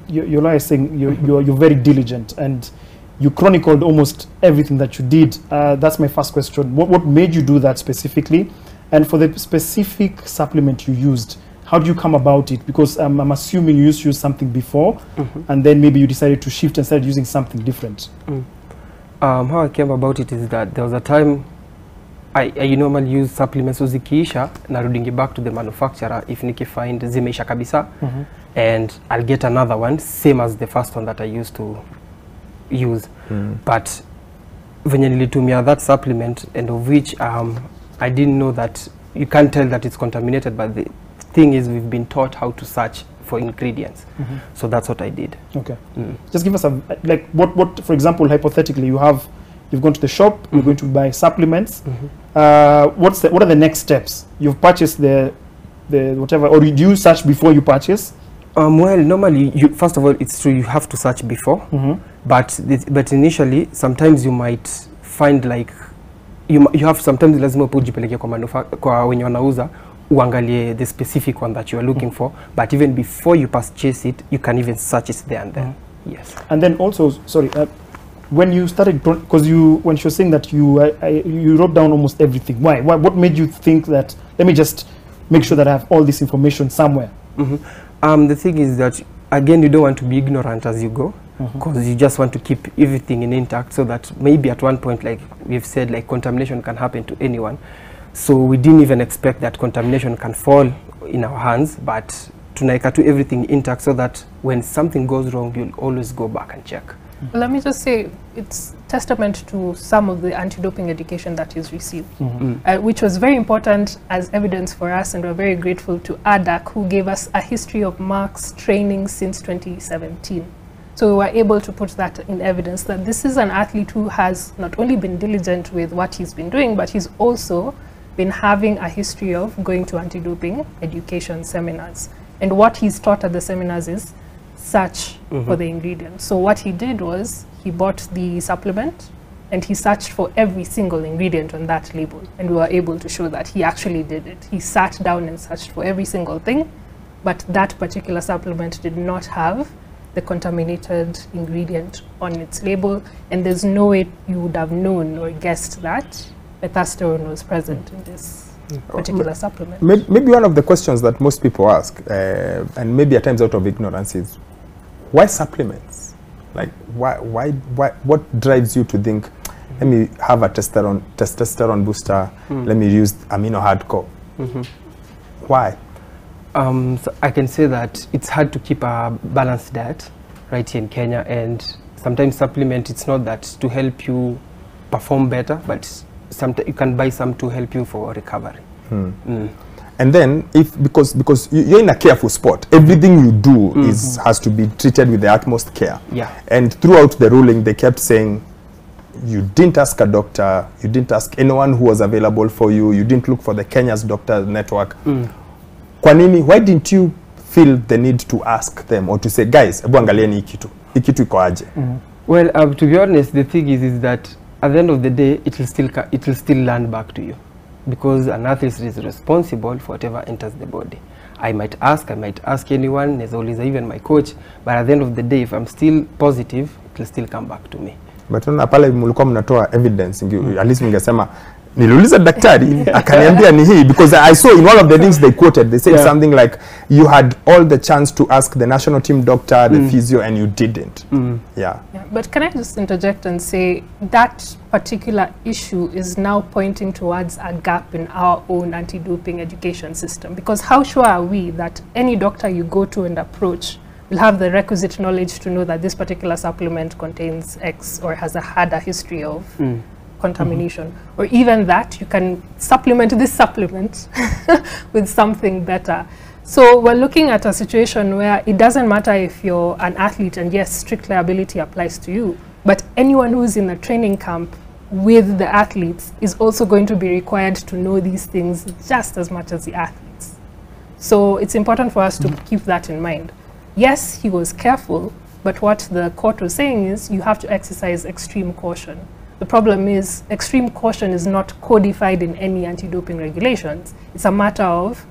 your lawyer is saying you're very diligent and you chronicled almost everything that you did. That's my first question. What made you do that specifically? And for the specific supplement you used, how do you come about it? Because I'm assuming you used to use something before, and then maybe you decided to shift and started using something different. How I came about it is that there was a time I normally use supplements zikiisha, narudingi back to the manufacturer if nikifind zimeisha kabisa, and I'll get another one, same as the first one that I used to use. But venye nilitumia that supplement, and of which I didn't know that you can't tell that it's contaminated, but the thing is we've been taught how to search for ingredients. So that's what I did. Okay. Just give us a, like, what for example, hypothetically, you've gone to the shop, you're going to buy supplements. What are the next steps? You've purchased the whatever, or do you search before you purchase? Well, normally, first of all, it's true, you have to search before, but initially, sometimes you might find like, you have sometimes lazima ujipeleke kwa wenye wanauza, uangalie the specific one that you are looking for, but even before you purchase it, you can even search it there and then. Yes. And then also, sorry, when you started, because when she was saying that you wrote down almost everything, why? What made you think that, let me just make sure that I have all this information somewhere? The thing is that, again, you don't want to be ignorant as you go, because you just want to keep everything intact, so that maybe at one point, like we've said, like contamination can happen to anyone. So we didn't even expect that contamination can fall in our hands, but tunaika to everything intact, so that when something goes wrong, you'll always go back and check. Let me just say, it's testament to some of the anti-doping education that is received, which was very important as evidence for us, and we're very grateful to ADAC, who gave us a history of Mark's training since 2017. So we were able to put that in evidence that this is an athlete who has not only been diligent with what he's been doing, but he's also been having a history of going to anti-doping education seminars. And what he's taught at the seminars is search for the ingredients. So what he did was he bought the supplement and he searched for every single ingredient on that label, and we were able to show that he actually did it. He sat down and searched for every single thing, but that particular supplement did not have the contaminated ingredient on its label, and there's no way you would have known or guessed that methasterone was present in this particular supplement. Maybe one of the questions that most people ask, and maybe at times out of ignorance, is why supplements? Like, what drives you to think, let me have a testosterone booster, let me use amino hardcore? Why? So I can say that it's hard to keep a balanced diet right here in Kenya, and sometimes supplement, it's not that to help you perform better, but sometimes you can buy some to help you for recovery. And then, because you're in a careful sport, everything you do has to be treated with the utmost care. And throughout the ruling, they kept saying, you didn't ask a doctor, you didn't ask anyone who was available for you, you didn't look for the Kenya's doctor network. Kwa nini, why didn't you feel the need to ask them, or to say, guys, ebu angalieni hii kitu iko aje? Well, to be honest, the thing is that at the end of the day, it will still land back to you, because an athlete is responsible for whatever enters the body. I might ask anyone, there's always even my coach, but at the end of the day, if I'm still positive, it will still come back to me. But pale mulikuwa mnatoa evidence, at least ningesema niliuliza daktari akaniambia ni hii, because I saw in one of the things they quoted, they said something like, you had all the chance to ask the national team doctor, the physio, and you didn't. But can I just interject and say that particular issue is now pointing towards a gap in our own anti-doping education system, because how sure are we that any doctor you go to and approach will have the requisite knowledge to know that this particular supplement contains X or has had a history of contamination, or even that you can supplement this supplement with something better. So we're looking at a situation where it doesn't matter if you're an athlete, and yes, strict liability applies to you, but anyone who's in a training camp with the athletes is also going to be required to know these things just as much as the athletes. So it's important for us to keep that in mind. Yes, he was careful, but what the court was saying is you have to exercise extreme caution. The problem is extreme caution is not codified in any anti-doping regulations. It's a matter of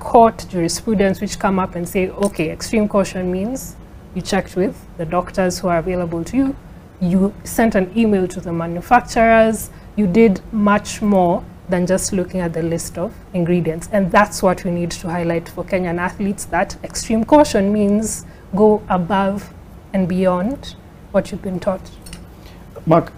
court jurisprudence which come up and say, okay, extreme caution means you checked with the doctors who are available to you, you sent an email to the manufacturers, you did much more than just looking at the list of ingredients. And that's what we need to highlight for Kenyan athletes, that extreme caution means go above and beyond what you've been taught. Mark,